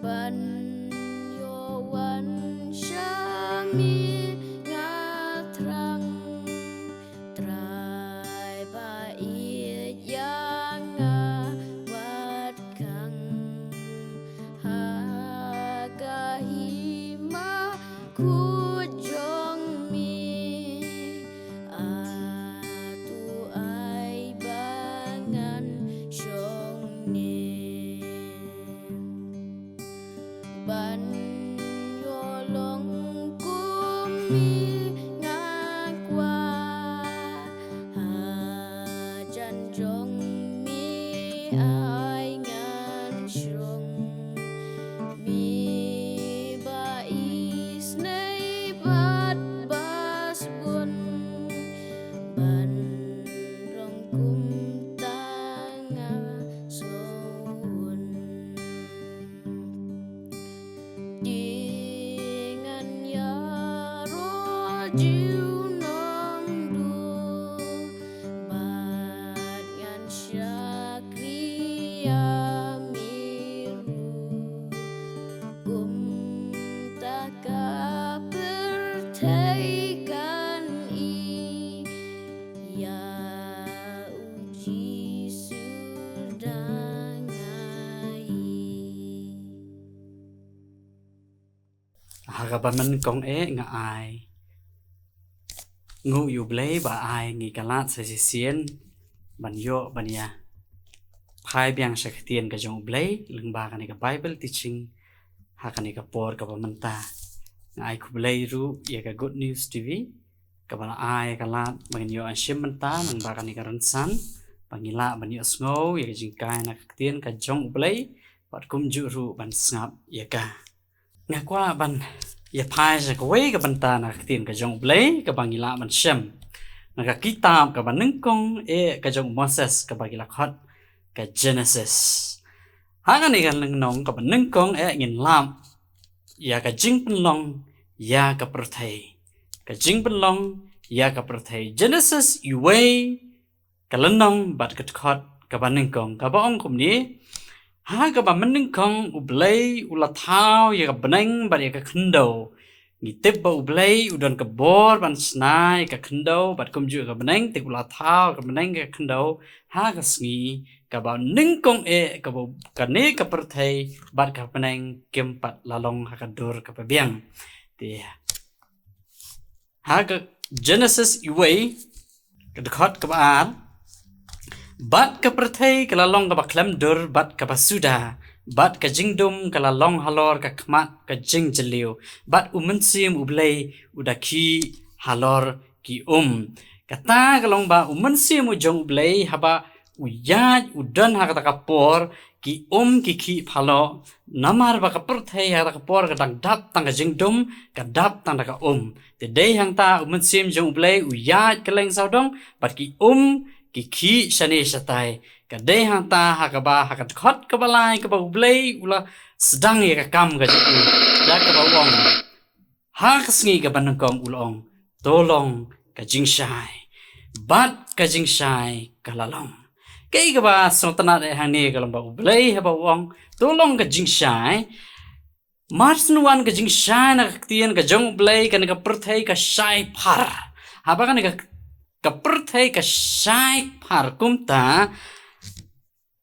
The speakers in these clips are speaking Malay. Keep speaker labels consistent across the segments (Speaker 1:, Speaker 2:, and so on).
Speaker 1: ban yo wan shami ngatrang trai ba i yang wat kang ha kahima ku jong mi atu ai bangan shong ni ban yo long kumi ngakwa ha jan jong mi ai ngan shong mi ba is nei bat bas bun ban rong kum tanga sun dengan ya ro jiu nong du bat ngan syakriya miru kum taka bertaikan i ya uji sudangai
Speaker 2: hagabaman kong nga ai ngu yu blei ba ai ngi kalat sa sisien ban yo ban ya phai biang sakhtien ka jong blei leng ba ka Bible teaching ha ka por ka manta ai ku blei ru ya ka Good News TV ka ba ai kalat ban yo an shim manta nang ba ka ran san pangila ban yo sngo ya ka jing kai na ktien ka jong blei pat kum ju ru ban snap ya ka nga kwa ban ya phai sa ko wei ka banta na tin ka jong blei ka bangila man shem na ka kitab ka baneng kong ka jong Moses ka bagila khot ka Genesis ha ka ni kan nang nong ka baneng kong ngin lam ya ka jing penlong ya ka perthai ka jing penlong ya ka perthai Genesis yu wei ka lenong bat ka khot ka baneng kong ka ba ong kum ni ha ka ba meneng kong ublei ula thau ya ka beneng ba ya ka khndo ngi tip ba ublei udon ka bor ban snai ka khndo bat kum ju ka beneng te ula thau ka beneng ka khndo ha ka sngi ka ba ning kong ka ba ka ne ka perthai bat ka beneng kem pat lalong ha ka dur ka pa biang te ha ka Genesis iway ka khot ka ba bat ka perthai kala long ka baklam dur bat ka basuda bat ka jingdum kala long halor ka khmat ka jing jeliu bat umensim ublei udaki halor ki kata kalong ba umensim ujong ublei haba uyaj udan ha ka por ki ki khi phalo namar ba ka perthai ha ka por ka dang dap tang ka jingdum ka dap tang ka te dei hang ta umensim jong ublei uyaj kaleng saudong bat ki ki khi shani shatai ka dei hang ta ha ka ba ha ka khot ka balai ka ba ublei ula sedang ya ka kam ka jiku da ka ba wong ha ka sngi ka ban kong ulong tolong ka jingshai bat ka jingshai ka lalong kai ka ba sotana de hang ne ka ba ublei ha ba wong tolong ka jingshai mars nuan ka jingshai na ka tien ka jong ublei ka ka perthai ka shai phar ha ba ka ka perthai ka shai phar kumta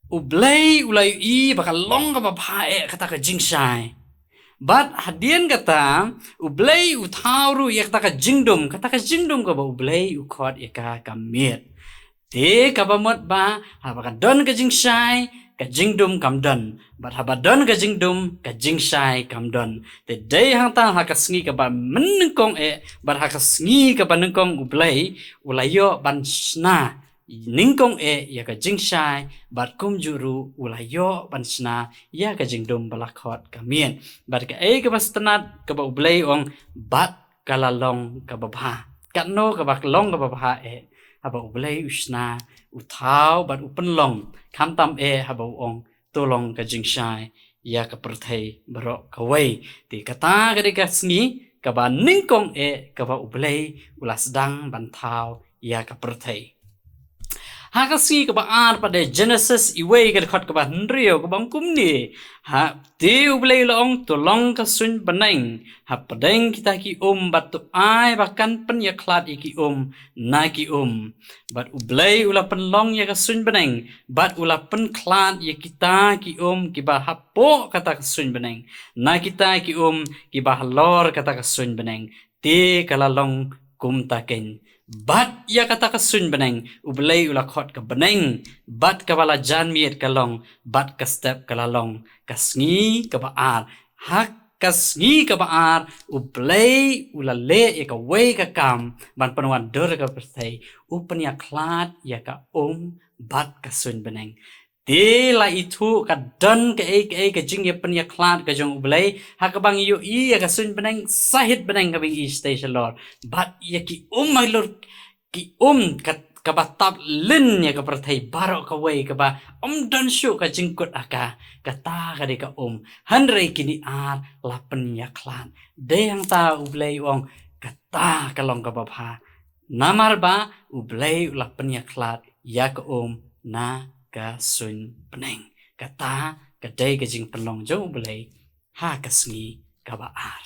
Speaker 2: ublei ulai i baka long ka babae kata ka jingshai bat hadien kata ublei uthauru ya kata ka jingdum ka ba ublei ukhot ya ka miet te ka ba mot ba ha baka don ka jingshai ka jingdum kam don bat ha ba don ka jingdum ka jingshai kam don te dei hang ta ha ka sngi ka ba menengkong bat ha ka sngi ka ba nengkong ublei ulayo ban sna ningkong ya ka jingshai bat kum juru ulayo ban sna ya ka jingdum balakot ka mien bat ka ka ba stanat ka ba ublei ong bat ka lalong ka ba bha ka no ka ba long ka ba bha haba ublei usna uthau bat upenlong kham tam haba ong tolong ka jingshai ya ka perthai baro ka wei ti kata ka de ka sngi ka ba ningkong ka ba ublei ula sedang ban thau ya ka perthai Hakasi ka ba ar pada Genesis iwe ka khot ka ba hnrio ka bang kumni ha ti ublei long to long ka sun baneng ha padeng kita ki bat tu ai bakan pen ya klat iki na ki bat ublei ula pen long ya ka sun baneng bat ula pen klat ya kita ki ki ba hapo kata ka sun baneng na kita ki ki ba lor kata ka sun baneng ti kala long kum taken bat ya kata ka sun beneng ublei ula khot ka beneng bat ka bala jan miet ka long bat ka step ka lalong kasngi ka baar hak kasngi ka baar ublei ula le ya ka we ka kam ban panwan dur ka perthai upen ya klat ya ka bat ka sun beneng ti la itu ka don ka ka jing ya pen ya klat ka jong ublei ha ka bang yu ya ka sun beneng sahit beneng ka bing station lor bat ya ki my lord ki ka batap lin ya ka perthai barok ka wei ka ba don shu ka jingkut aka ka ta ka de ka hanrei kini ar lapen ya klan de yang ta ublei wong ka ta ka long ka bapha namar ba ublei lapen ya klat ya ka na ka sun peneng ka ta ka de ka jing penlong jo ublei ha ka sngi ka ba ar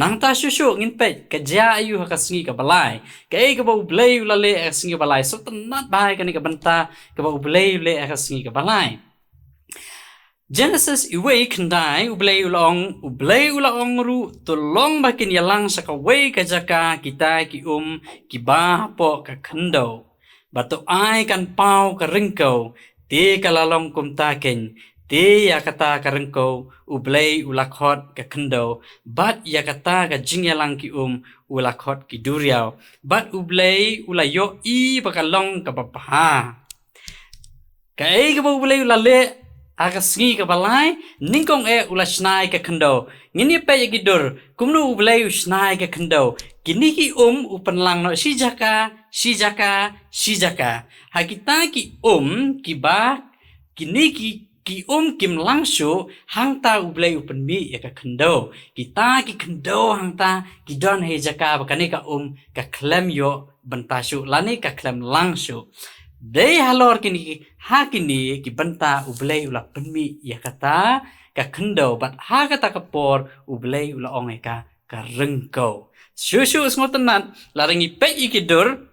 Speaker 2: nang ta shushu ngin pe ka ja ayu ha ka sngi ka balai ka ka ba ublei ula le ka sngi balai so tanat bai ka ni ka banta ka ba ublei le ka sngi ka balai Genesis iwe kendai ublei ulong ru tolong bakin yalang sa ka we ka jaka kita ki ki ba po ka kendo bato ai kan pau ka ringkau ti ka lalong kum taken ti ya kata ka ringkau ublei ulakhot ka kendo bat ya kata ka jingyalang ki ulakhot ki duriau bat ublei ulayo i bakalong ka bapha ka ka ublei ulale aga sngi ka balai ningkong ula snai ka kendo ngini pe gidur kumnu ublei snai ka kendo kini ki upan lang no si jaka hakita ki ki ba kini ki kim langshu hang ta ublei upan mi ya ka kendo kita ki kendo hang ta ki don he jaka bakani ka ka klem yo bantashu lani ka klem langshu Dei halor kini ki benta ublei ula penmi ya kata ka kendo bat ha kata ka por ublei ula ong ka rengko shushu smotenat laringi pe ikidur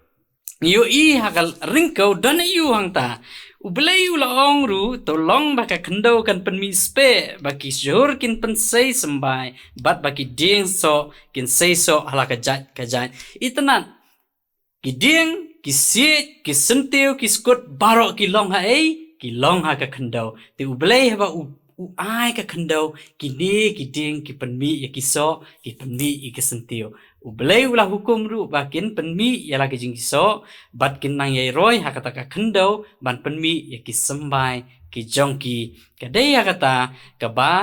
Speaker 2: yu i hakal rengko dan yu hangta ublei ula ong ru tolong baka kendo kan penmi spe baki syur kin pensei sembai bat baki ding so kin sei so halaka jat ka jat itenat kiding kisit kisentiu kiskut barok kilong ha ka kendo ti ublei ha ba ai ka kendo kini kiding ki penmi ya kiso ki penmi i kisentiu ublei ula hukum ru bakin penmi ya lagi jing kiso bat kin nang yai roi ha kata ka kendo ban penmi ya kisembai ki jongki kadai ya kata ka ba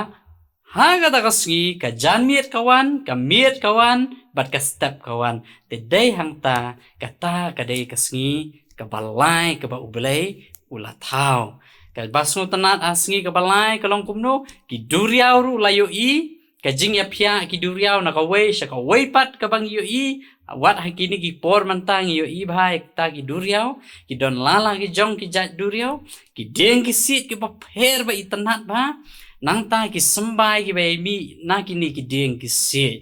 Speaker 2: ha kata ka sngi ka janmiet kawan ka miet kawan bat ka step kawan te dei hang ta kata ka dei ka sngi ka balai ka ba ublei ula thau ka basno tanat asngi ka balai ka long kumno ki duriau ru layo i ka jing ya phia ki duriau na ka wei sha ka wei pat ka bang yo i wat hakini ki por mantang yo i bhai ta ki duriau ki don lala ki jong ki jat duriau ki deng ki sit ki ba pher ba itanat ba nang ta ki sembai ki bai mi na kini ki deng ki sit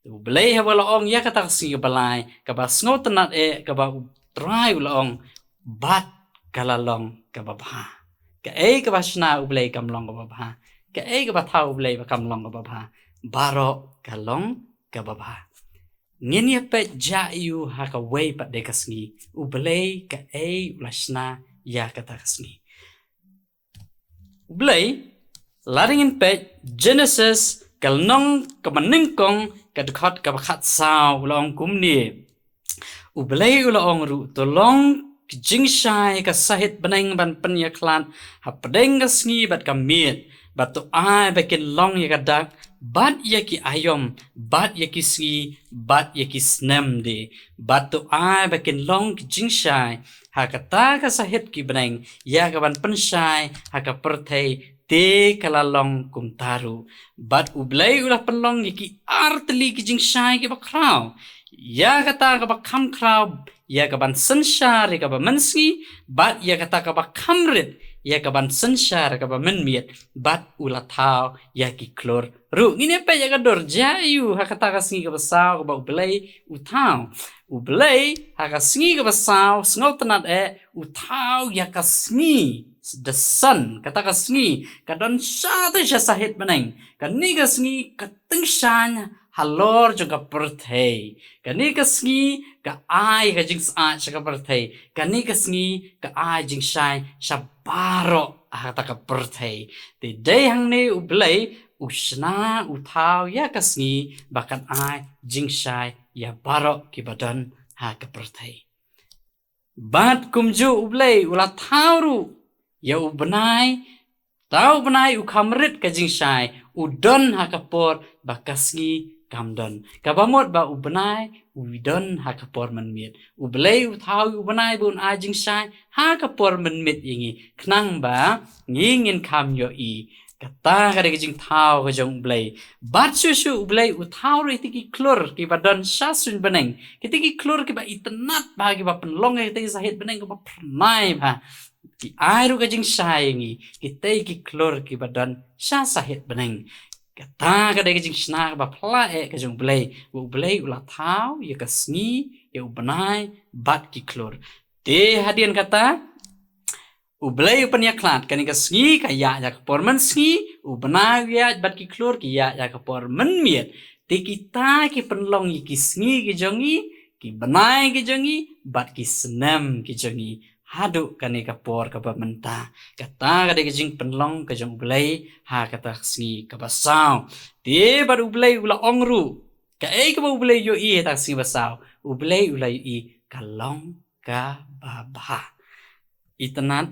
Speaker 2: ublei ha bala ong ya kata si ka balai ka ba sngo tanat ka ba try ula ong bat kalalong ka ba ka ka ba shna ublei kamlong ka ba ka ka ba thau ublei ba kamlong ka ba baro kalong ka ba ngin ya pe ja yu ha ka wei pat de kasngi ublei ka ula shna ya kata kasngi ublei laringin pe Genesis kalnong kamaningkong kadkhot ka bakhat sao ulong kumni ublei ulong ru tolong jingshai ka sahit beneng ban pen ya klan ha pedeng ka sngi bat ka miet bat to ai bakin long ya kadak bat ya ki ayom bat ya ki sngi bat ya ki snem de bat to ai bakin long jingshai ha kata ka sahit ki beneng ya ka ban pen shai ha ka perthei te kalalong kumtaru bat ublei ulah penlong ki artli ki jing shai ki bakrau ya kata ka bakham krau ya kaban sensar ya kaba menski bat ya kata kaba kamrit ya kaban sensar kaba menmiet bat ulatau ya ki klor ru ngine pe ya kador jayu hakata kasngi kaba saw kaba ublay utau ublay hakasngi kaba saw sngot tanat utau ya kasngi the sun kata kasngi kadon satu sahit meneng kani kasngi katengsan halor juga perthei kani kasngi ka ai ka jing sa ka perthei kani kasngi ka ai jing shai shabaro hata ka perthei ti day hang ne ublay usna utau ya kasngi bakan ai jing shai ya baro ki badan ha ka perthei bat kumju ublay ula thauru ya ubenai tau benai ukamrit ka jing shai udon hakapor bakasngi kamdon kabamot ba ubenai udon hakapor menmit ublay uthau ubenai bun ajing shai hakapor menmit ingi knang ba ngingin kam yo i kata kada jing thau ka jong ublay bat susu ublay uthau ri tiki klur ki badon sasun beneng kitiki klur ki ba itenat ba ki ba penlong ki sahit beneng ki ba pernai ba ki airu ka jing sayangi kita ki klor ki badan sahit beneng kata kada ka jing sna ba pla ka jong blay ula thau ya kasngi ya ubenai bat ki klor te hadian kata ublay upanya klat kani kasngi ka ya por men sngi ubenai ya bat ki klor ki ya ka por men miet te kita ki penlong ki sngi ki jongi ki benai ki jongi bat ki senam ki jongi hadu kani kapor kaba menta kata kada jing penlong ka jong ublay ha kata sngi ka basaw te bar ublay ula ongru ka ka ublay yo i ta sngi basaw ublay ula i kalong ka babha itanat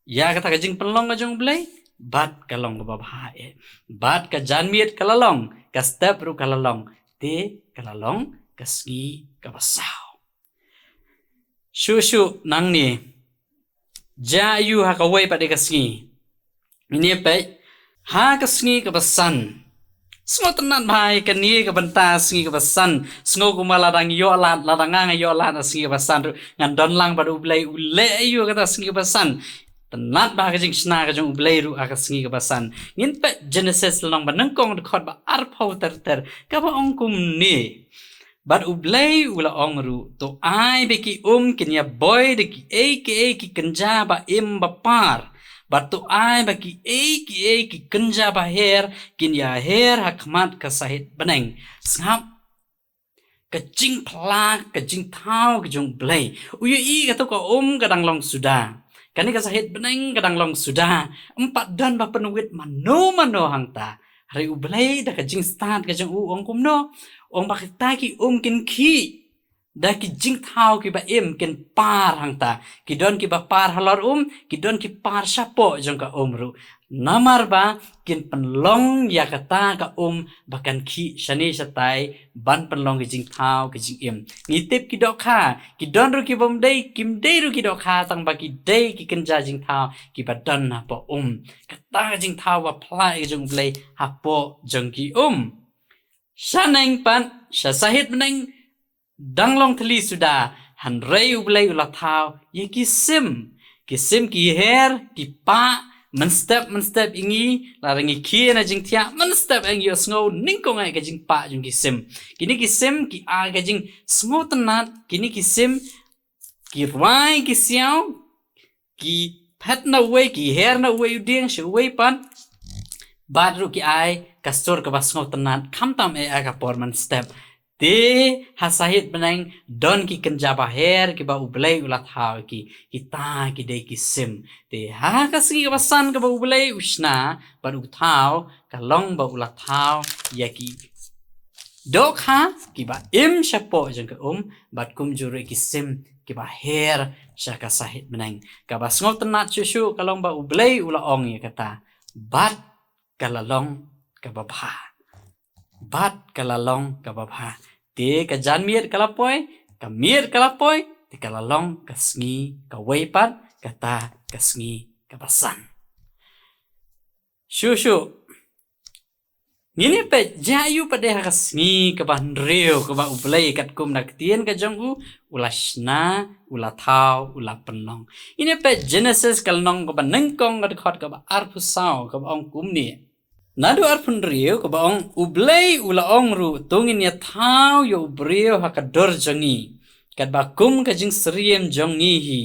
Speaker 2: ya kata ka jing penlong ka jong ublay bat kalong ka babha bat ka janmiet kalalong ka step ru kalalong te kalalong ka sngi ka basaw shushu nang ni jayu ha kawai pada kasngi ini pe ha kasngi ka basan sngo tenan bai kani ka benta sngi ka basan sngo kumala dang yo lat ladanga yo lat sngi ka basan ngan don lang pada ublay ule ayu kata sngi ka basan tenat ba ka jing sna ka jong ublay ru ka sngi ka basan ngin pe genesis long ba nangkong khot ba arpau ter ka ba ongkum ni bat ublay ula ongru to ai beki kinya boy de ki kenja ba im bapar bat to ai baki ki kenja ba her kinya her hakmat ka sahit beneng ngap kecing plak kecing thau kejong blay uyu i ka to ka kadang long sudah kani ka sahit beneng kadang long sudah empat dan ba penuit mano hangta hari ublay da kajing start kajong ong kumno ong bakita ki kin ki da ki jing thau ki ba kin par hangta ki don ki ba par halor ki don ki par sapo jong ka ru namar ba kin penlong ya kata ka bakan ki shani satai ban penlong ki jing thau ki jing ngitip ki dok kha ki don ru ki bom dei kim dei ru ki dok kha tang ba ki dei ki kenja jing thau ki ba don na po kata jing thau ba pla jong blay hapo jong ki Shaneng pan sahit meneng danglong teli sudah hanrei ublay ula thau ye kisim ki her ki pa men step ingi larangi ki na jing tia men step ang yo sngo ningkong ai ka jing pa jung kisim kini kisim ki a ka jing sngo tenat kini kisim ki rwai ki siao ki pet na way ki her na way uding shi way pan badru ki ai kastor ka basngau tenat kamtam ka porman step te hasahit benang don ki kenjaba her ki ba ublay ulat haw ki kita ki dei ki sim te ha kasgi ka basan ka ba ublay usna baru thaw ka long ba ulat haw ya ki dok ha ki ba shapo jeng ka bat kum jure ki sim ki ba her sya ka sahit benang ka basngau tenat susu kalong ba ublay ula ong ya kata bat kalalong kababha bat kalalong kababha te ka janmiet kalapoy kamiet kalapoy te kalalong kasngi kawaipat kata kasngi kabasan shushu Ngini pe jayu pada hakasngi ke ban rio ke ba ublay kat kum nak tien ka jong ula shna ula thau ula penong. Ini pe Genesis kal nong ke ba nengkong ka khot ke ba arpu sao ke ba ong kum ni. Nadu arpun rio ke ba ong ublay ula ong ru tungin ya thau yo brio hakador jongi. Kat ba kum ka jing seriem jongi hi.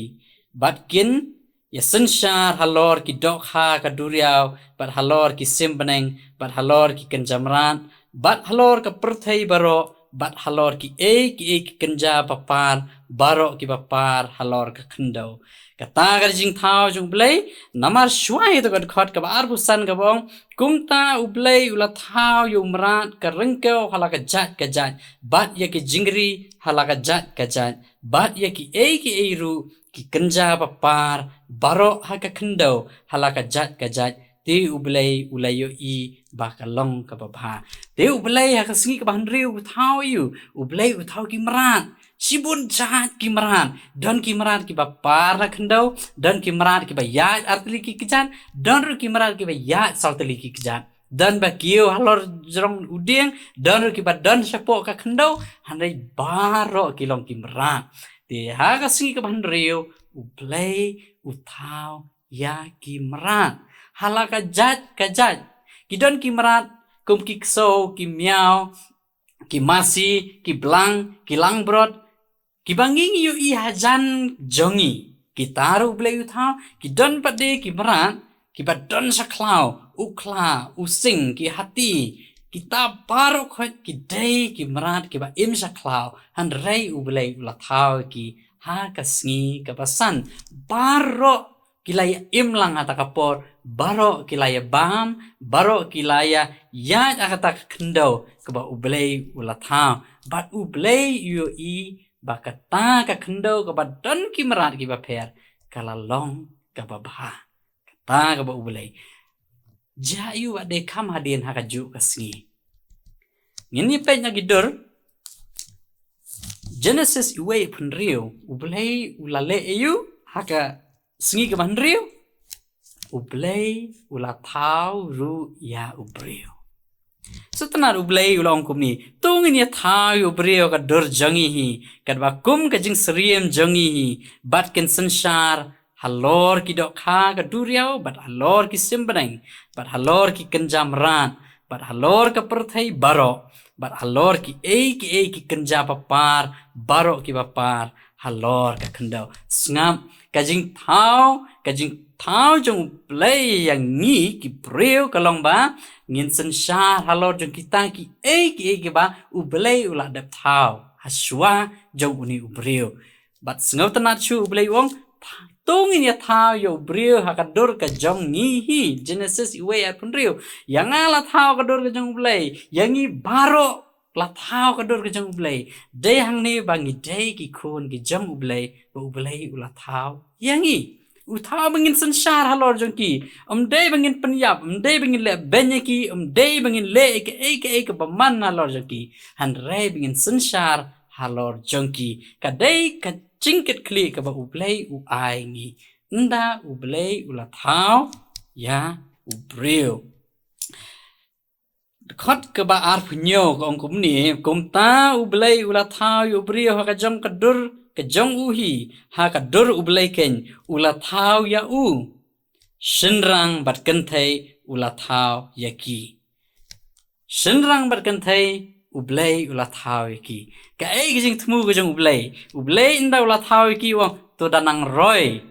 Speaker 2: Batkin ya sensyar halor ki dokha ka duriau bat halor ki simbeneng bat halor ki kenjamran bat halor ka perthai baro bat halor ki ki kenja papar baro ki papar halor ka khendau kata ka jing thau jung blai namar shwai to ka khot ka bar busan ka bong kumta ublai ula thau yu mrat ka rengkau halaka jat ka jat bat ya ki jingri halaka jat ka jat bat ya ki ru ki kenja papar baro haka khendau halaka jat ka jat te ublay ulayo i bakalong ka babha te ublay haka singi ka bahandriu thau yu ublay uthau ki marat sibun jat ki marat don ki marat ki bapar na khendau don ki marat ki bayat artli ki kijan don ru ki marat ki bayat saltli ki kijan dan ba kiyo halor jrong udeng don ru ki ba don sapo ka khendau handai baro ki long ki marat te haka singi ka bahandriu ublay uthau ya ki marat halaka jat ka jat kidon ki marat kum ki kso ki miao ki masi ki blang ki langbrot ki banging yu i hajan jongi ki taru ublay uthau ki don pade ki marat ki badon saklau ukla using ki hati kita baru khot ki dei ki marat ki ba im saklau han rei ublay ulathau ki ha kasngi kapasan baro kilaya imlang ata kapor baro kilaya bam baro kilaya ya akata kendo keba ublay ulathau bat ublay yu i bakata ka kendo keba don ki marat ki ba pher kalalong keba bah kata keba ublay jayu ade kam hadin hakaju kasngi ngini pe nyagidur Genesis iwe penriu ublay ulale ayu haka singi ke penriu ublay ulatau ru ya ubriu setenar ublay ulong kumni tungin ya thau ubriu ka dur jangi hi kad bakum ka jing seriem jangi hi bat ken sensar halor ki dok kha ka duriau bat halor ki simbeneng bat halor ki kenjamran bat halor ka perthai baro bat halor ki ki kenja papar baro ki papar halor ka khendau ngam kajing thau jong play yang ni ki breu kalong ba ngin sen sha halor jong kita ki ki ba ublay ula dap thau haswa jong uni ubreu bat ngau tanat chu ublay wong tungin ya thau yo breu hakadur ka jong ni hi Genesis iwe apun riu yang ala thau kadur ka jong ublay yang i baro la thau kadur ka jong ublay de hang ni bangi de ki khun ki jong ublay ula thau yang i uthau bangin sansar halor jong ki de bangin penyap de bangin le benyaki de bangin le ke baman halor jong ki han re bangin sansar halor jong ki ka de ka cingket kli ka ba ublay u ai ngi nda ublay ula thau ya ubreu khot ka ba ar punyo ko ong kum ni kum ta ublay ula thau yu ubreu ha ka jong kadur ka jong uhi ha ka dur ublay ken ula thau ya u shenrang bat kenthai ula thau ya ki shenrang bat kenthai ublay ula thau ki ka jing thmu ko jong ublay inda ula thau ki wong to danang roy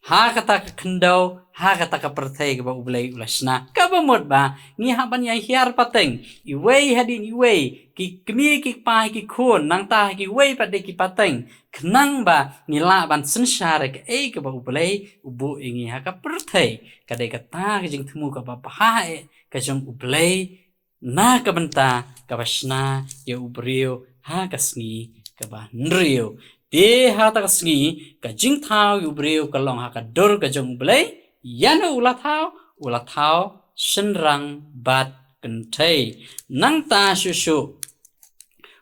Speaker 2: ha kata ka khendau ha kata ka perthai ka ba ublay ula sna ka ba mod ba ngi ha ban ya hiar pateng iwei hadin iwei ki kmi ki pa ki khon nang ta ki wei pa de ki pateng khnang ba ngila ban sensar ka ka ba ublay ubu ingi ha ka perthai ka de ka ta jing thmu ka ba ha ka jong ublay na ka benta ka basna ya ubreu ha kasngi ka ba nriu te ha ta kasngi ka jing thau ubreu ka long ha ka dur ka jong ublay yana ula thau senrang bat kenthai nang ta su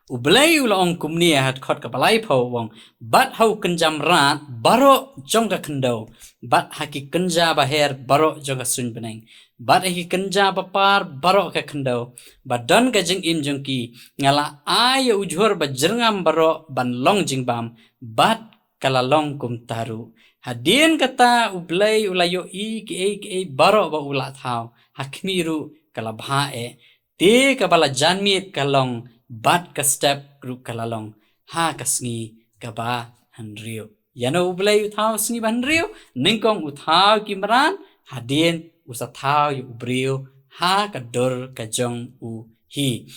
Speaker 2: Ublay ula ong kumnia hat khot ka balai phau wong bat hau kenjam rat baro jong ka kendo bat haki kenja baher baro jong ka sun beneng bat haki kenja bapar baro ka kendo bat don ka jing im jong ki ngala ay ujhur ba jerngam baro ban long jing bam bat kala long kum taru hadien kata ublay ula yo ki e baro ba ula thau hakmiru kala bha e te ka bala janmi kalong bat ka step group kalalong ha kasngi kaba hanrio yano ublay uthau sngi banrio ningkong uthau kimran hadien usathau yu ubrio ha kador kajong u hi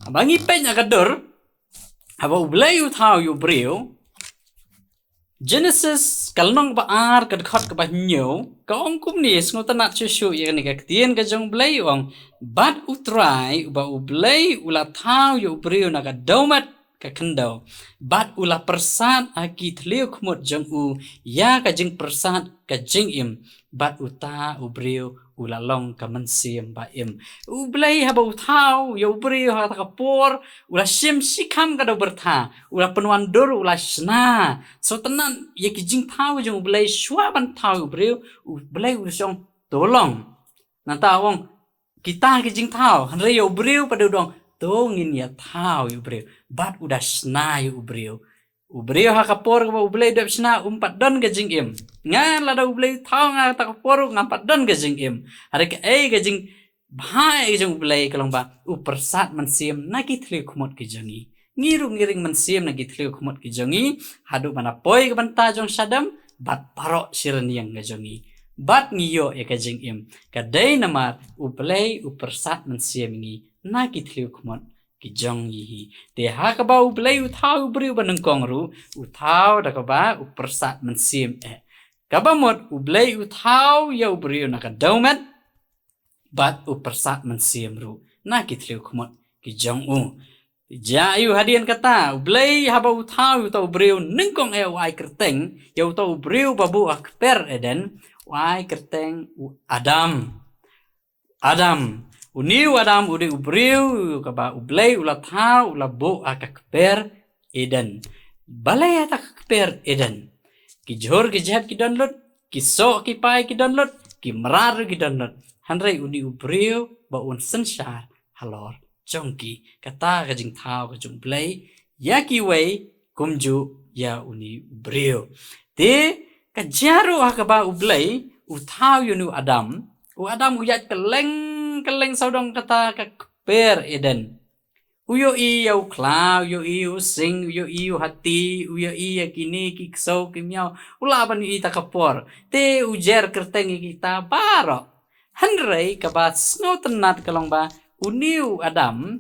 Speaker 2: abangi penya kador aba ublay uthau yu ubrio Genesis kalnong ba ar kad khot ka ba nyo ka ong kumni sngo tanat chu yani ka tien ka jong blay ong bat utrai ba ublay ula thau yu brio na ka domat ka kendo bat ula persat aki thleu khmot jong u ya ka jing persat ka jing im bat uta ubrio ula long ka mansim ba im ublay haba uthau yu brio ha ka por ula sim sikam ka do bertha ula penwan dor ula sna so tenan ye ki jing thau jong ublay shwa ban thau brio ublay usong tolong nanta wong kita ki jing thau hanre yu brio pada dong to ngin ya thau yu brio bat udah sna yu brio ubrio ha kapor ka ublay dap sna umpat don ka jing im ngan la da ublay thau nga ta kapor ngampat don ka jing im are ka ka jing bhai jong ublay kalong ba upersat mansim na ki thli khmot ki jangi ngiru ngiring mansim na ki thli khmot ki jangi hadu mana poi ka banta jong sadam bat parok siraniang ka jangi bat ngiyo ka jing im ka dai namar ublay upersat mansim ngi na ki thli khmot ki jong yi te ha ka ba ublay uthau brio banengkong ru uthau da ka ba upersat mansim ka ba mot ublay uthau ya brio na ka daumet bat upersat mansim ru na ki thliu khmot ki jong u ja yu hadian kata ublay haba uthau uta brio nengkong ai kerteng ya uta brio babu akper eden wai kerteng Adam uniu Adam ude ubriu kaba ublay ula thau ula bo akakper eden balay atakper eden ki jhor ki jhat ki download ki so ki pai ki download ki marar ki download hanrai uni ubriu ba un sansar halor chongki kata ka jing thau ka jung blay ya ki wei kumju ya uni ubriu te ka jaru akaba ublay uthau yunu Adam uyat keleng saudong kata ka per eden uyo yau klau yo sing uyo hati uyo kini kikso kimyau ulaban ta kapor te ujer kerteng kita baro hanrei kabat snow tenat kalong ba uniu Adam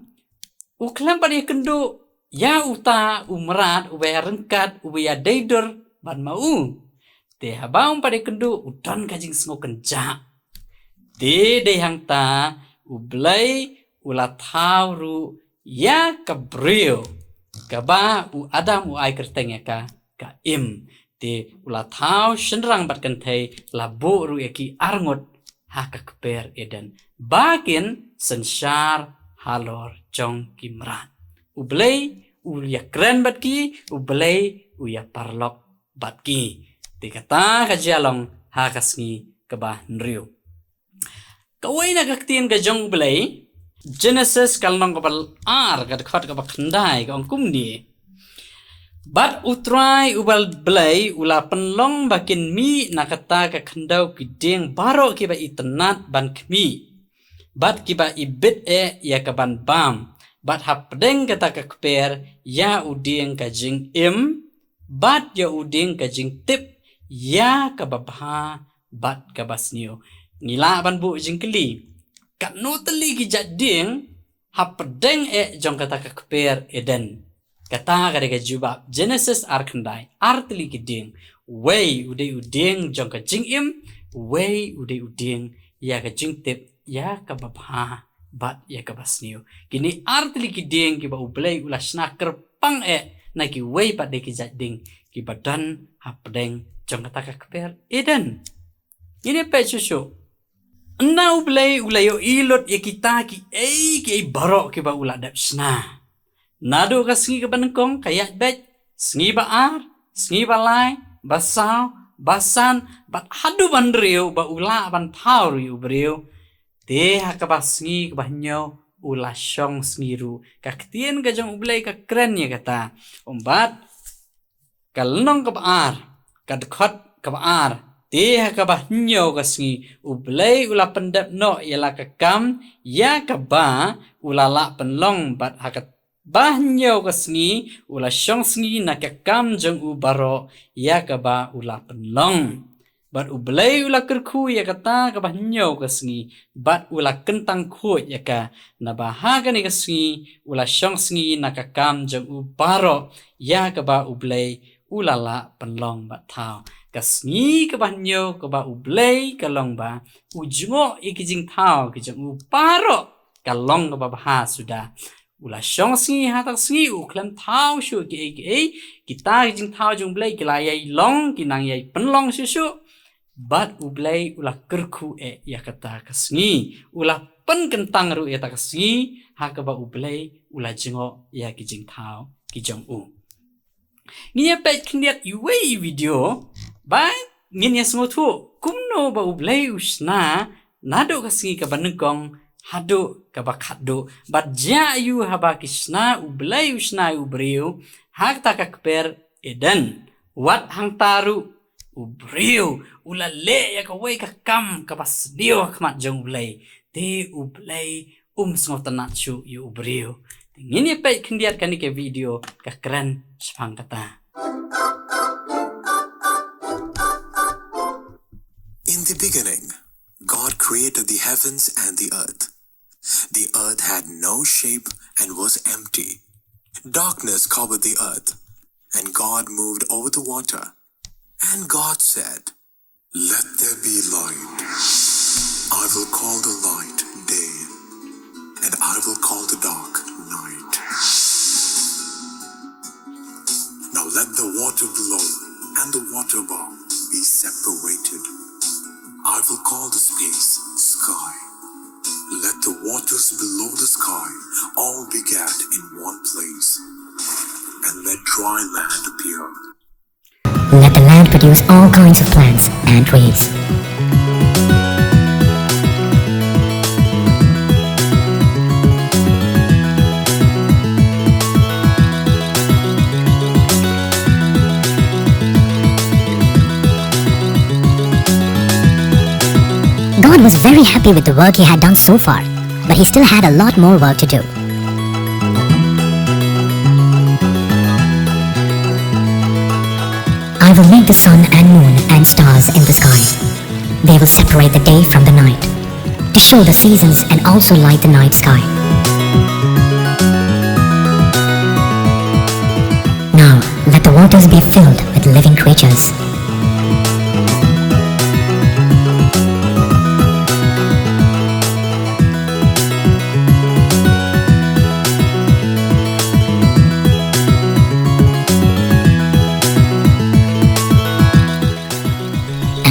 Speaker 2: uklam padi kendo ya uta umrat ubaya rengkat ubaya daidor ban mau te habang padi kendo udan kajing snow kenja de hang ta ublay ula thau ru ya kabrio kaba u Adam u ai kerteng ka im te ula thau shenrang bat kan thai labu ru eki arngot ha ka kper eden bakin sensar halor jong kimran ublay u ya kren bat ki ublay u ya parlok bat ki te kata ka jalong ha kasngi kaba nriu kawai na kaktian ka jong blay Genesis kalnong kapal ar kad khot ka bakhandai ka ongkum ni bat utrai ubal blay ula penlong bakin mi nakata ka khandau kideng baro ki ba itenat ban kmi bat ki ba ibit ya ka ban bam bat hapdeng kata ka kper ya udeng ka jing im bat ya udeng ka jing tip ya ka babha bat ka basnio ngila ban bu jingkeli kat no teli ki jading hapdeng jong kata ka kper eden kata ka de jubab Genesis arkandai artli ki ding wei udeng jong ka jing im wei udeng ya ka jing tip ya ka babha bat ya ka basnio kini artli ki ding ki ba ublay ulasna kerpang na ki wei pat de ki jading ki badan hapdeng jong kata ka kper eden ini pe susu na ublay ulayo ilot ya kita ki ki barok ki ba ula dap sna Nado ka sngi ka banengkong kayak bet sngi baar, sngi balai, basau, basan, bat hadu ban riu ba ula ban thau riu briu. Te ha ka ba sngi ka ba nyo ula syong sngi ru. Ka ketien ka jong ublay ka keren ya kata. Ombat ka lenong ka baar, ka dekot ka baar. Te ha ka ba nyo ka sngi ublay ula pendep no yala ka kam ya ka ba ula la penlong bat ha ka Bahnyo ka sngi ula syong sngi na kakam jeng u baro ya ka ba ula penlong. Bat ublay ula kerku ya kata ka bahnyo ka sngi bat ula kentang ku ya ka na bahaga ni ka sngi ula syong sngi na kakam jeng u baro ya ka ba ublay ula la penlong bat thao. Ka sngi ka bahnyo ka ba ublay ka long ba ujungo ikijing thao ki jeng u baro ka long ka ba baha sudah. Ula syong sngi hatak sngi uklam thao shu ki kita jing thao jung blay kilayay long kinang yay penlong shu bat ublay ula kerku ya kata ka sngi ula pen kentang ru ya ta ka sngi ha ka ba ublay ula jingo ya ki jing thao ki jong u ngiya pet kindiat iwe video ba nginya semua tu kumno ba ublay usna nado ka sngi ka banengkong hadu kabakado bat jayu haba kisna ublay usna ubriu hak takakper eden wat hang taru ubriu ulale ya kawai ka kam kabas dio kmat jong ublay te ublay sngotanat chu yu ubriu ngini pe kendiat kan ke video ka keren sepang kata.
Speaker 3: In the beginning, God created the heavens and the earth. The earth had no shape and was empty. Darkness covered the earth, and God moved over the water. And God said, "Let there be light." I will call the light day, and I will call the dark night. Now let the water below and the water above be separated. I will call the space sky. Let the waters below the sky all be gathered in one place, and let dry land appear.
Speaker 4: Let the land produce all kinds of plants and trees. God was very happy with the work he had done so far, but he still had a lot more work to do. I will make the sun and moon and stars in the sky. They will separate the day from the night, to show the seasons and also light the night sky. Now, let the waters be filled with living creatures.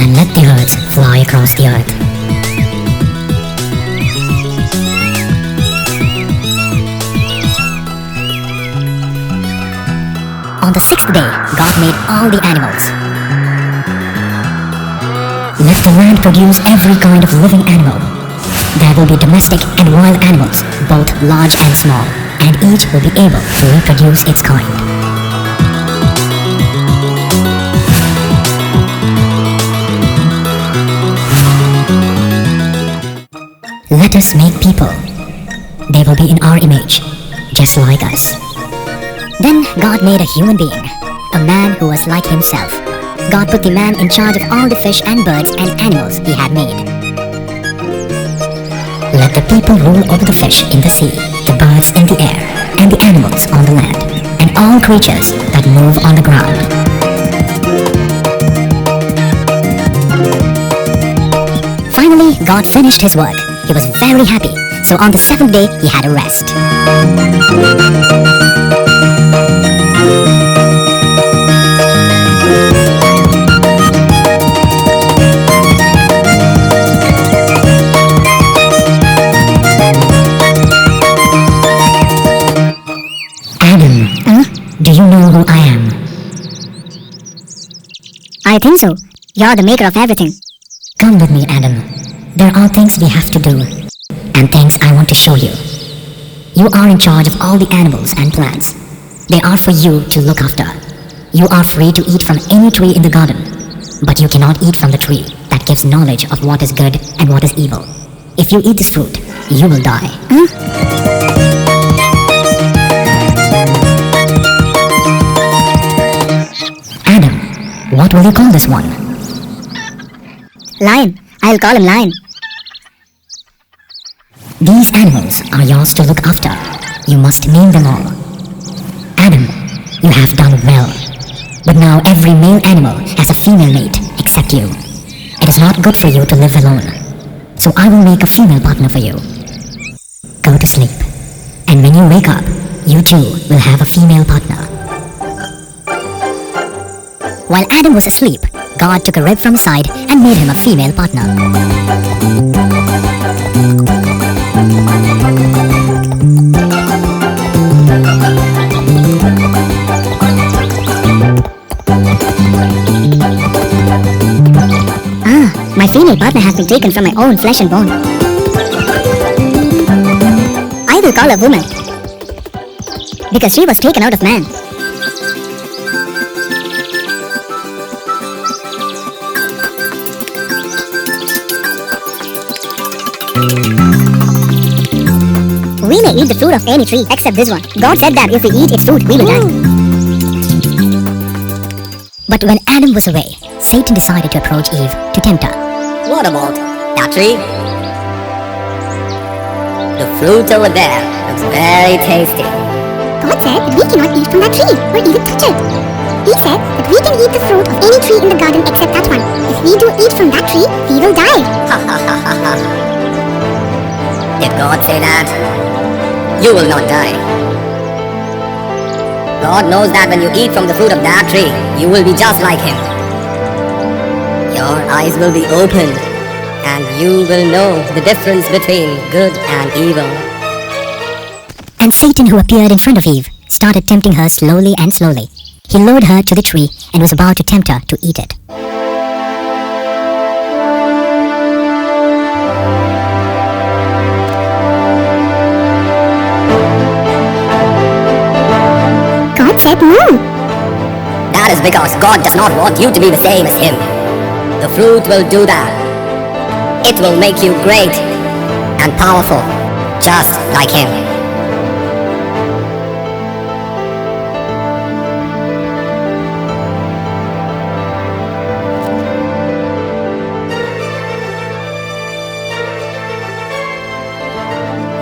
Speaker 4: And let the birds fly across the earth. On the sixth day, God made all the animals. Let the land produce every kind of living animal. There will be domestic and wild animals, both large and small, and each will be able to reproduce its kind. Let us make people. They will be in our image, just like us. Then God made a human being, a man who was like himself. God put the man in charge of all the fish and birds and animals he had made. Let the people rule over the fish in the sea, the birds in the air, and the animals on the land, and all creatures that move on the ground. Finally, God finished his work. He was very happy, so on the seventh day he had a rest. I think so. You're the maker of everything. Come with me, Adam. There are things we have to do, and things I want to show you. You are in charge of all the animals and plants. They are for you to look after. You are free to eat from any tree in the garden, but you cannot eat from the tree that gives knowledge of what is good and what is evil. If you eat this fruit, you will die. Adam, what will you call this one? Lion. I'll call him Lion. These animals are yours to look after. You must name them all. Adam, you have done well. But now every male animal has a female mate except you. It is not good for you to live alone. So I will make a female partner for you. Go to sleep. And when you wake up, you too will have a female partner. While Adam was asleep, God took a rib from his side and made him a female partner. My female partner has been taken from my own flesh and bone. I will call her woman, because she was taken out of man. We may eat the fruit of any tree except this one. God said that if we eat its fruit, we will die. But when Adam was away, Satan decided to approach Eve to tempt her.
Speaker 5: What about that tree? The fruit over there looks very tasty.
Speaker 6: God said that we cannot eat from that tree or even touch it. He said that we can eat the fruit of any tree in the garden except that one. If we do eat from that tree, we will die.
Speaker 5: Did God say that? You will not die. God knows that when you eat from the fruit of that tree, you will be just like Him. Your eyes will be opened, and you will know the difference between good and evil.
Speaker 4: And Satan, who appeared in front of Eve, started tempting her slowly and slowly. He lured her to the tree and was about to tempt her to eat it.
Speaker 6: God said no.
Speaker 5: That is because God does not want you to be the same as Him. The fruit will do that. It will make you great and powerful, just like Him.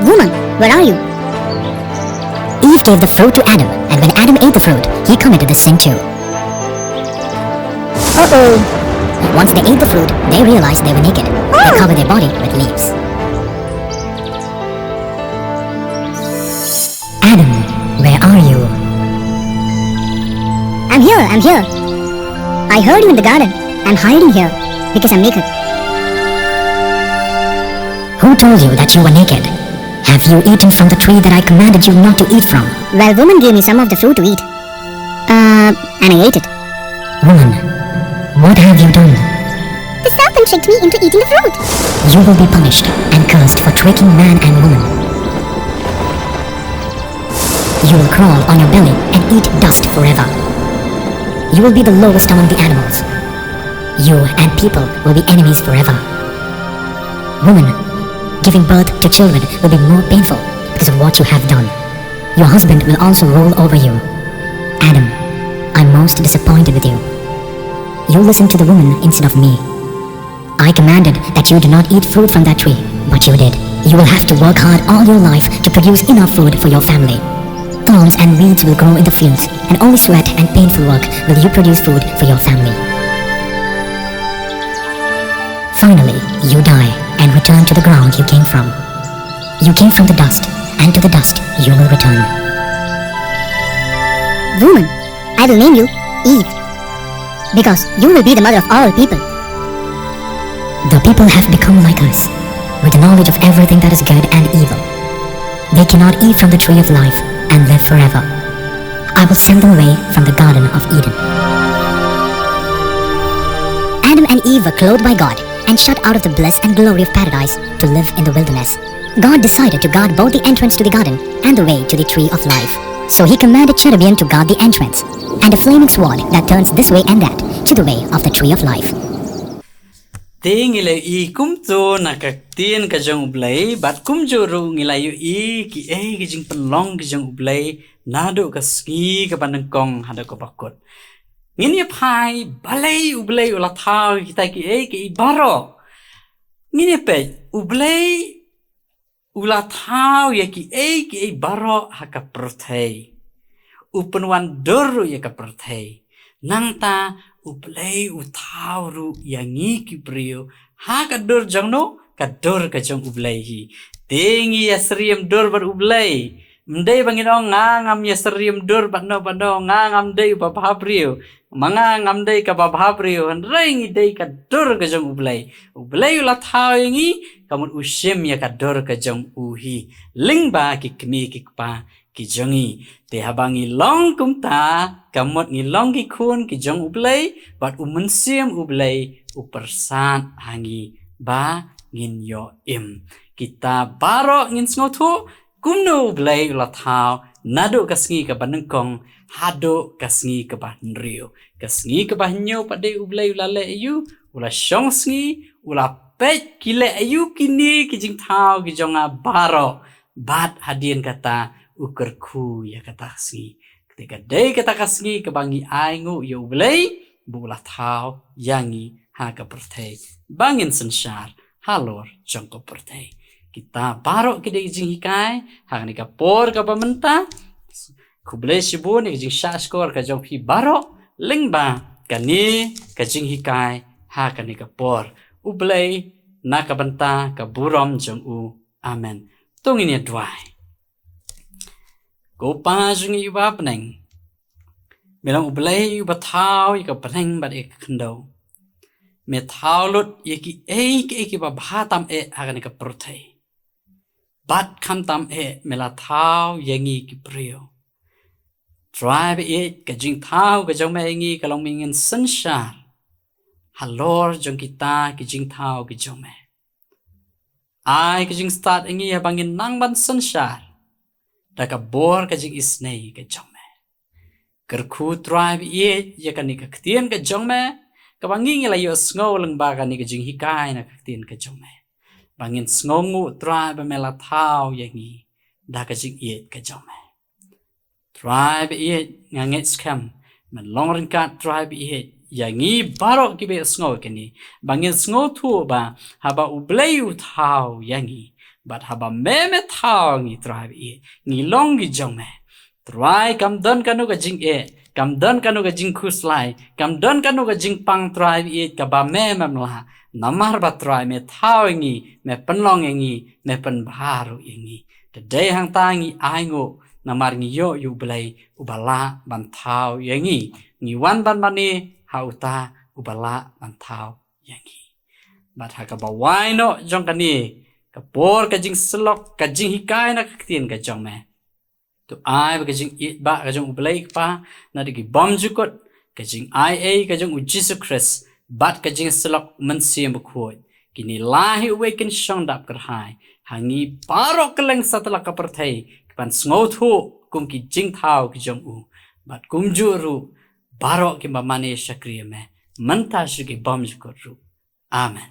Speaker 4: Woman, where are you? Eve gave the fruit to Adam, and when Adam ate the fruit, he committed the sin too. Uh-oh. Once they ate the fruit, they realized they were naked. They covered their body with leaves. Adam, where are you?
Speaker 6: I'm here. I heard you in the garden. I'm hiding here because I'm naked.
Speaker 4: Who told you that you were naked? Have you eaten from the tree that I commanded you not to eat from?
Speaker 6: Well, woman gave me some of the fruit to eat. And I ate it.
Speaker 4: Woman, what have you done?
Speaker 6: The serpent tricked me into eating the fruit.
Speaker 4: You will be punished and cursed for tricking man and woman. You will crawl on your belly and eat dust forever. You will be the lowest among the animals. You and people will be enemies forever. Woman, giving birth to children will be more painful because of what you have done. Your husband will also rule over you. Adam, I'm most disappointed with you. You listened to the woman instead of me. I commanded that you do not eat fruit from that tree, but you did. You will have to work hard all your life to produce enough food for your family. Thorns and weeds will grow in the fields, and only sweat and painful work will you produce food for your family. Finally, you die and return to the ground you came from. You came from the dust, and to the dust you will return.
Speaker 6: Woman, I will name you Eve, because you will be the mother of all people.
Speaker 4: The people have become like us, with the knowledge of everything that is good and evil. They cannot eat from the tree of life and live forever. I will send them away from the Garden of Eden. and Eve were clothed by God and shut out of the bliss and glory of paradise to live in the wilderness. God decided to guard both the entrance to the garden and the way to the tree of life. So he commanded cherubim to guard the entrance, and a flaming sword that turns this way and that to the way of the tree of life.
Speaker 2: Ngila i kumto nakaktian ka jong ublay, bat kumjuru ngila yu i ki ki jing penlong ki jong ublay, nado ka ski ka panengkong hada ko bakot. Ngini pai balay ublay ula tau kita ki ki baro. Ngini pe ublay ula tau ya ki baro haka protei. Upenwan doru ya ka protei. Nangta ublay utau ru yangi ki brio haka dor jangno ka dor ka jong ublay hi. Tingi ya seriam dor bar ublay. Mday bangino ngam ya seriam dor bano ngam day babhabrio. Mga ngamday ka babhabrio hanreng day ka dor ka jong ublay. Ublay ula tau yangi kamun usim ya ka dor ka jong uhi. Lingba ki kmi ki pa ki jongi. Te habangi long kumta kamot ngi long ki kun ki jong ublay bat umensim ublay upersan hangi ba ngin yo im. Kita baro ngin sngotu kumno ublay ula tau nado kasngi ka banengkong hado kasngi ka banrio. Kasngi ka bahnyo pade ublay ulale ayu ula syong sngi ula pet kile ayu kini kijing tau ki jonga baro bat hadien kata ukerku ya kata kasngi. Ketika day kata kasngi kebangi aingu ya ublay bula tau yangi haga pertei bangin sensyar halor jongko pertei. Kita baro kide kijing hikai hang ni kapor ka pamenta kublay sibun kijing syaskor ka jong hi baro lingba kani kajing hikai ha kani kapor ublay nakabenta kaburom jong u amen tungin ya dwai go pa jung iba peneng melang ublay iba tau ika peneng bat ek kendo me tau lut yaki ki ba bhatam ha kani kaprotei bat kam tam mela tau yangi ki brio drive it kajing tau kajong mengi kalong mingin sensyar halor jong kita kajing tau kajong me ai kajing start ingi ya bangin nangban sensyar daka bor kajing isnei kajong me kerku drive it ya kani kaktian kajong me kabangi ngila yo sngo leng ba kani kajing hikai na kaktian kajong me bangin sngongu drive mela tau yangi da kajing it kajong me tribe it nganget scam man long ringkat tribe it yangi barok kibe sngo kini bangin sngo tu ba haba ublay utau yangi but haba meme tau ngi tribe it ngi long gi jongme try kam don kanu ka jing kam don kanu ka jing kuslai kam don kanu ka jing pang tribe it ka ba meme mla namar ba try me tau ngi me penlong ngi me pen baru ngi today hang tangi aingo namar ngiyo yu belai ubala bantau yangi ngiwan ban mani hauta ubala bantau yangi bat ha ka bawai no jong kani kapor kajing selok kajing hikai na kaktin ka jong me tu ai kajing it ba kajing ublai pa na digi bom jukot kajing ia kajing ujisu Christ bat kajing selok mensim bukhoi kini lahi awaken shondap kerhai hangi parok keleng setelah kapertai pan sngot hu kum ki jing thau ki jong u bat kum juru barok ki mamane shakriya me manta shi ki bam ru amen